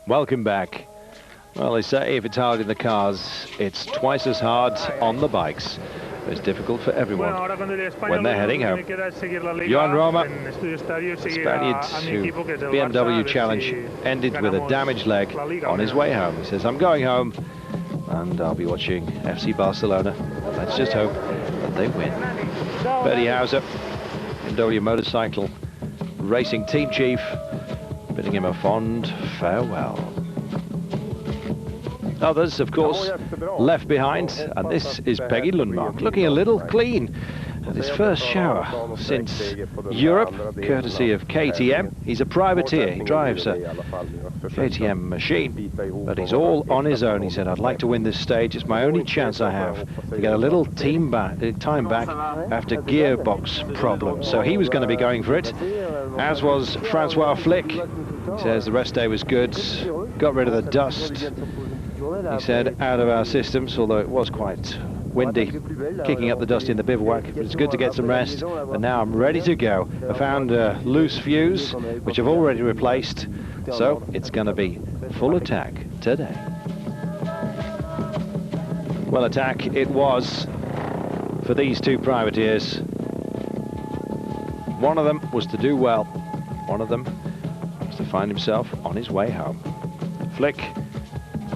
Welcome back. Well, they say if it's hard in the cars, it's twice as hard on the bikes. It's difficult for everyone when they're heading home. Joan Roma, the Spaniard who BMW challenge ended with a damaged leg on his way home. He says, I'm going home and I'll be watching FC Barcelona. Let's just hope that they win. Bertie Hauser, BMW Motorcycle Racing Team Chief, bidding him a fond farewell. Others, of course, left behind, and this is Peggy Lundmark, looking a little clean at his first shower since Europe, courtesy of KTM. He's a privateer, he drives a KTM machine, but he's all on his own. He said, I'd like to win this stage, it's my only chance I have to get a little time back after gearbox problems. So he was going to be going for it, as was Francois Flick. He says the rest day was good, got rid of the dust. He said, out of our systems, although it was quite windy, kicking up the dust in the bivouac. But it's good to get some rest, and now I'm ready to go. I found a loose fuse, which I've already replaced, so it's going to be full attack today. Well, attack it was for these two privateers. One of them was to do well. One of them was to find himself on his way home. Flick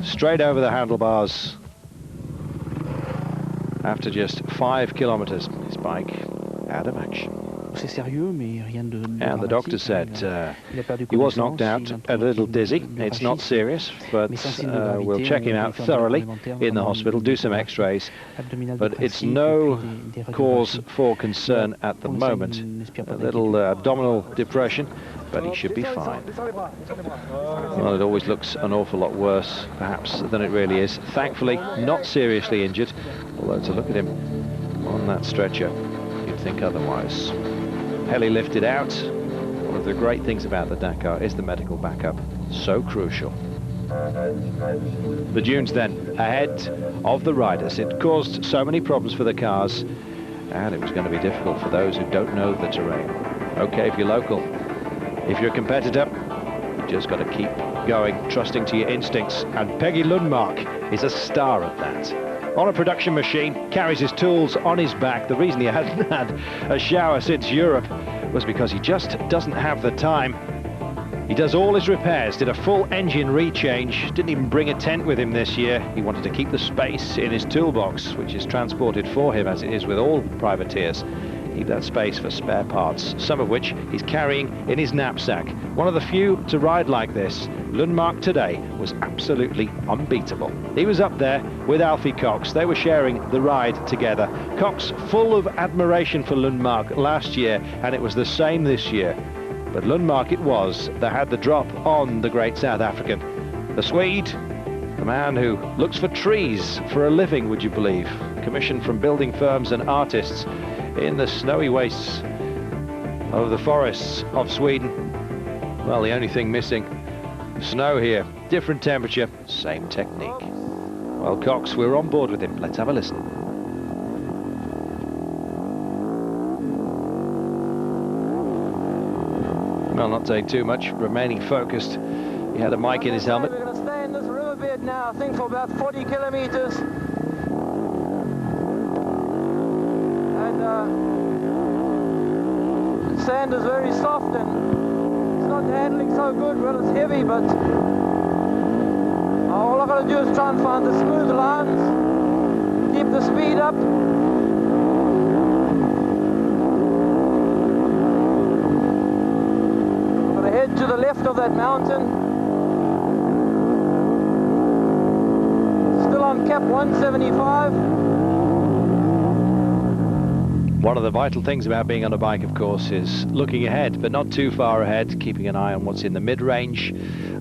straight over the handlebars after just 5 kilometers, his bike out of action. And the doctor said he was knocked out, a little dizzy. It's not serious, but we'll check him out thoroughly in the hospital, do some x-rays, but it's no cause for concern at the moment. A little abdominal depression, but he should be fine. Well, it always looks an awful lot worse, perhaps, than it really is. Thankfully, not seriously injured, although to look at him on that stretcher, you'd think otherwise. Heli lifted out. One of the great things about the Dakar is the medical backup, so crucial. The dunes then, ahead of the riders. It caused so many problems for the cars, and it was going to be difficult for those who don't know the terrain. Okay, if you're local, if you're a competitor, you've just got to keep going, trusting to your instincts, and Peggy Lundmark is a star at that. On a production machine, carries his tools on his back. The reason he hadn't had a shower since Europe was because he just doesn't have the time. He does all his repairs, did a full engine rechange, didn't even bring a tent with him this year. He wanted to keep the space in his toolbox, which is transported for him, as it is with all privateers. Keep that space for spare parts, some of which he's carrying in his knapsack. One of the few to ride like this. Lundmark today was absolutely unbeatable. He was up there with Alfie Cox. They were sharing the ride together. Cox full of admiration for Lundmark last year, and it was the same this year. But Lundmark it was that had the drop on the great South African. The Swede, the man who looks for trees for a living, would you believe? Commissioned from building firms and artists in the snowy wastes of the forests of Sweden. Well, the only thing missing, snow here, different temperature, same technique. Well, Cox, we're on board with him. Let's have a listen. Well, not saying too much, remaining focused. He had a mic in his helmet. We're going to stay in this riverbed now, I think for about 40 kilometers. The sand is very soft and it's not handling so good. Well, it's heavy, but all I've got to do is try and find the smooth lines, keep the speed up. I'm going to head to the left of that mountain. Still on cap 175. One of the vital things about being on a bike, of course, is looking ahead, but not too far ahead, keeping an eye on what's in the mid-range,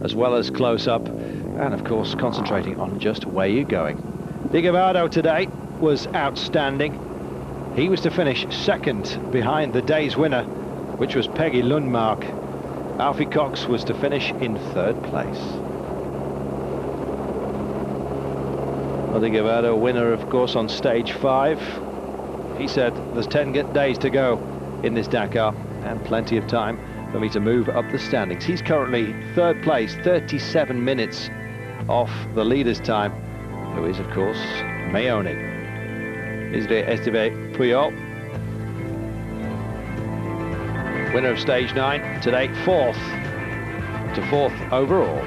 as well as close-up, and of course concentrating on just where you're going. Di Gavado today was outstanding. He was to finish second behind the day's winner, which was Peggy Lundmark. Alfie Cox was to finish in third place. Well, Di Gavado, winner, of course, on stage 5. He said there's 10 days to go in this Dakar and plenty of time for me to move up the standings. He's currently third place, 37 minutes off the leader's time, who is, of course, Meoni. Esteve Puyol, winner of stage 9, today fourth overall.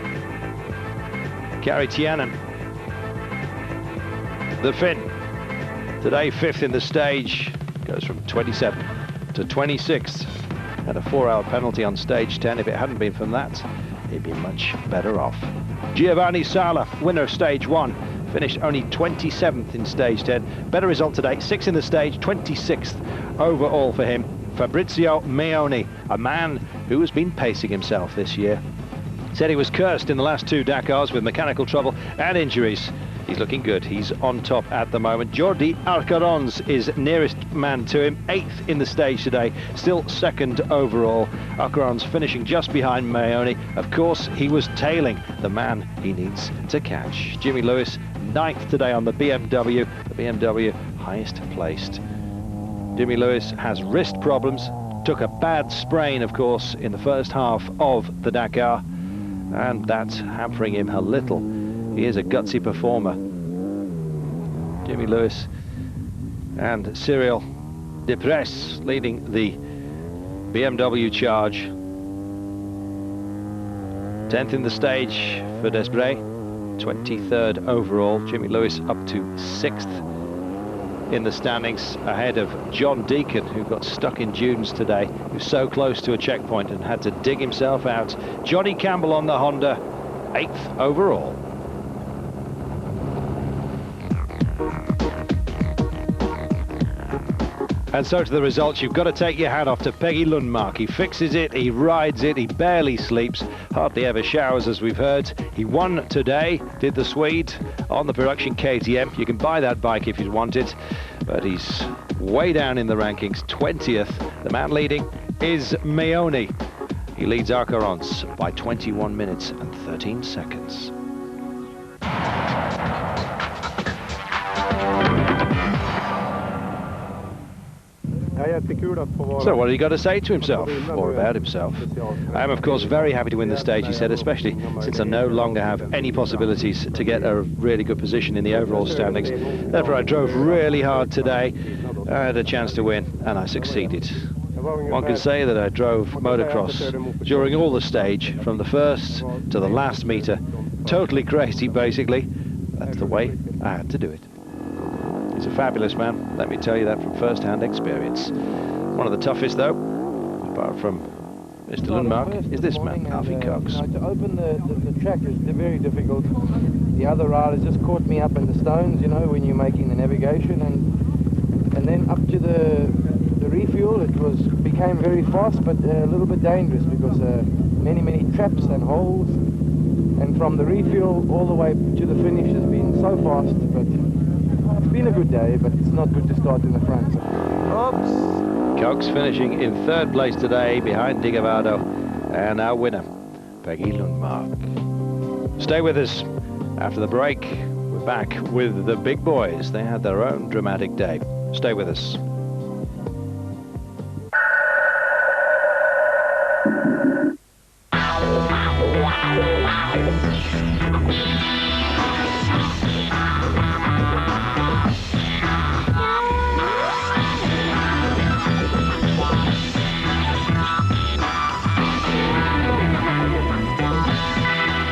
Kari Tianen, the Finn, today 5th in the stage, goes from 27 to 26th. Had a 4-hour penalty on stage 10. If it hadn't been from that, he'd be much better off. Giovanni Sala, winner of stage 1, finished only 27th in stage 10. Better result today, 6th in the stage, 26th overall for him. Fabrizio Meoni, a man who has been pacing himself this year. Said he was cursed in the last 2 Dakars with mechanical trouble and injuries. He's looking good. He's on top at the moment. Jordi Arcarons is nearest man to him, 8th in the stage today, still 2nd overall. Arcarons finishing just behind Meoni. Of course, he was tailing the man he needs to catch. Jimmy Lewis, 9th today on the BMW highest placed. Jimmy Lewis has wrist problems, took a bad sprain, of course, in the first half of the Dakar, and that's hampering him a little. He is a gutsy performer. Jimmy Lewis and Cyril Deprez leading the BMW charge. 10th in the stage for Desprez, 23rd overall. Jimmy Lewis up to 6th in the standings, ahead of John Deacon, who got stuck in dunes today, who's so close to a checkpoint and had to dig himself out. Johnny Campbell on the Honda, 8th overall. And so to the results. You've got to take your hat off to Peggy Lundmark. He fixes it, he rides it, he barely sleeps, hardly ever showers, as we've heard. He won today, did the Swede, on the production KTM. You can buy that bike if you want it, but he's way down in the rankings, 20th. The man leading is Meoni. He leads Arcarons by 21 minutes and 13 seconds. So what have you got to say to himself, or about himself? I am, of course, very happy to win the stage, he said, especially since I no longer have any possibilities to get a really good position in the overall standings. Therefore, I drove really hard today. I had a chance to win, and I succeeded. One can say that I drove motocross during all the stage, from the first to the last meter. Totally crazy, basically. That's the way I had to do it. He's a fabulous man, let me tell you that from first-hand experience. One of the toughest, though, apart from Mr. Lundmark, is this man, Alfie Cox. To open the track is very difficult. The other riders just caught me up in the stones, you know, when you're making the navigation, and then up to the refuel, it became very fast, but a little bit dangerous because many traps and holes. And from the refuel all the way to the finish has been so fast, but it's been a good day, but it's not good to start in the front. Oops! Cox finishing in 3rd place today behind Di Gavado, and our winner, Peggy Lundmark. Stay with us. After the break, we're back with the big boys. They had their own dramatic day. Stay with us.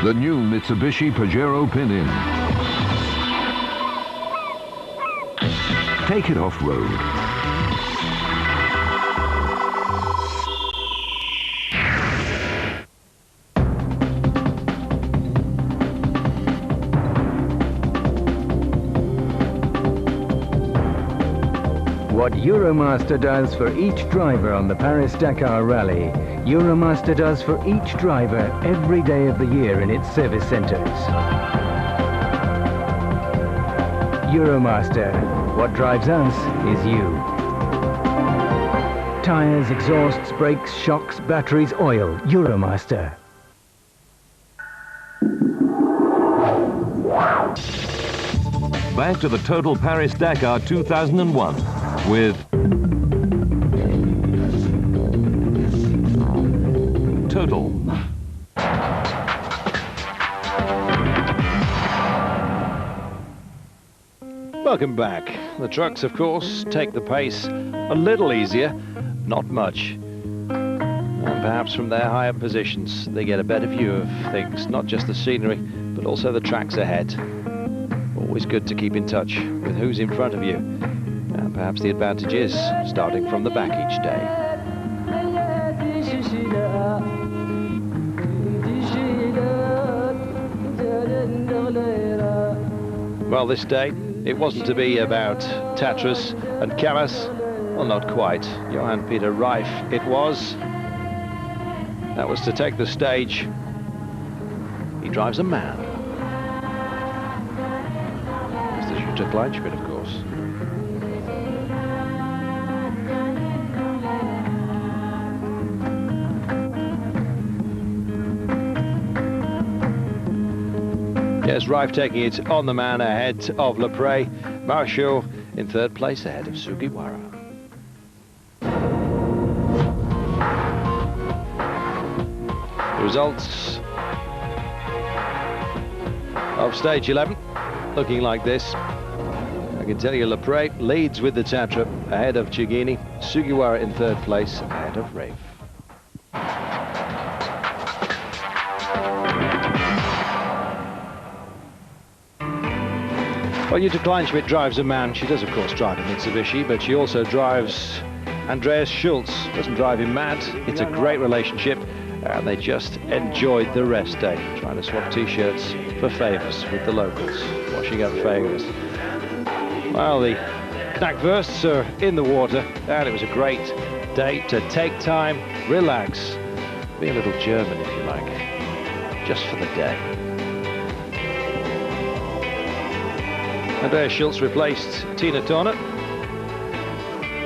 The new Mitsubishi Pajero Pinin. Take it off-road. What Euromaster does for each driver on the Paris-Dakar Rally, Euromaster does for each driver every day of the year in its service centres. Euromaster, what drives us is you. Tyres, exhausts, brakes, shocks, batteries, oil, Euromaster. Back to the Total Paris-Dakar 2001 with total. Welcome back. The trucks, of course, take the pace a little easier, not much. And perhaps from their higher positions, they get a better view of things, not just the scenery, but also the tracks ahead. Always good to keep in touch with who's in front of you. And perhaps the advantage is starting from the back each day. Well, this day, it wasn't to be about Tatras and Karas. Well, not quite. Johan Peter Reif it was. That was to take the stage. He drives a man. Mr. Jutta Kleinschmidt, of course. Yes, Reif taking it on the man ahead of Lepre. Marshall in third place ahead of Sugawara. The results of stage 11 looking like this. I can tell you Lepre leads with the Tatra ahead of Chigini. Sugawara in third place ahead of Reif. Well, Jutta Kleinschmidt drives a man. She does, of course, drive a Mitsubishi, but she also drives Andreas Schulz. Doesn't drive him mad. It's a great relationship, and they just enjoyed the rest day, trying to swap T-shirts for favours with the locals, washing up favours. Well, the Knackwursts are in the water, and it was a great day to take time, relax, be a little German, if you like, just for the day. Andreas Schulz replaced Tina Turner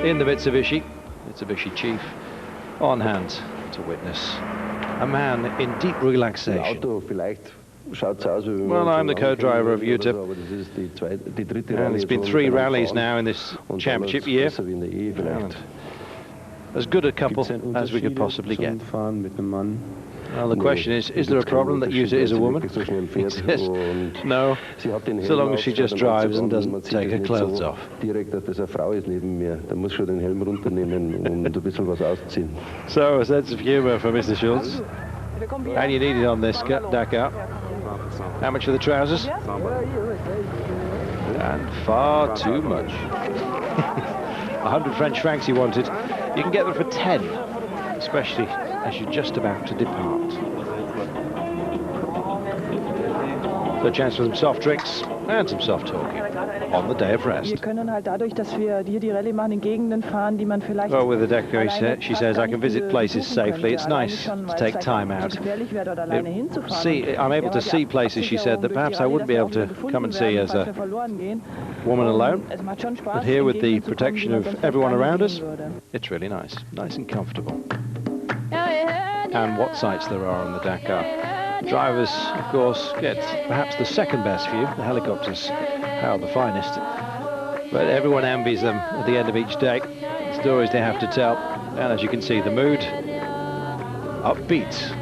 in the Mitsubishi Chief on hand to witness a man in deep relaxation. Well, I'm the co-driver of Jutta, and it's been 3 rallies now in this championship year, and as good a couple as we could possibly get. Well, the question is there a problem that Jutta is a woman? He says, no, so long as she just drives and doesn't take her clothes off. So, a sense of humour for Mr. Schulz. And you need it on this Dakar. How much are the trousers? And far too much. 100 French francs he wanted. You can get them for 10, especially as you're just about to depart. So a chance for some soft drinks and some soft talking on the day of rest. Well, with the Dakar, she says, I can visit places safely. It's nice to take time out. I'm able to see places, she said, that perhaps I wouldn't be able to come and see as a woman alone. But here, with the protection of everyone around us, it's really nice and comfortable. And what sights there are on the Dakar. Drivers, of course, get perhaps the second best view. The helicopters are the finest. But everyone envies them at the end of each day. The stories they have to tell. And as you can see, the mood upbeat.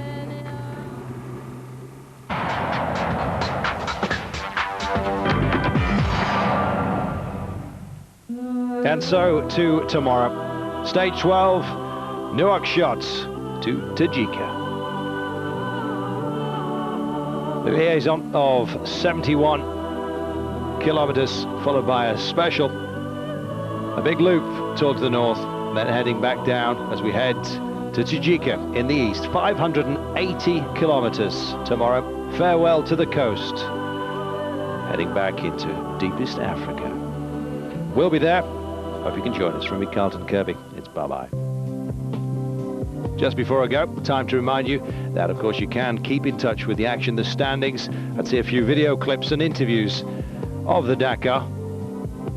And so to tomorrow. Stage 12, Nouakchott to Tajika. The liaison of 71 kilometers, followed by a big loop towards the north, then heading back down as we head to Tajika in the east. 580 kilometers tomorrow. Farewell to the coast. Heading back into deepest Africa. We'll be there. Hope you can join us. From me, Carlton Kirby. It's bye-bye. Just before I go, time to remind you that, of course, you can keep in touch with the action, the standings, and see a few video clips and interviews of the Dakar.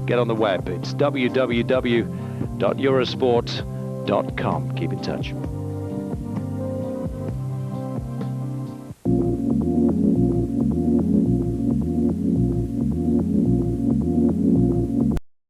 Get on the web. It's www.eurosport.com. Keep in touch.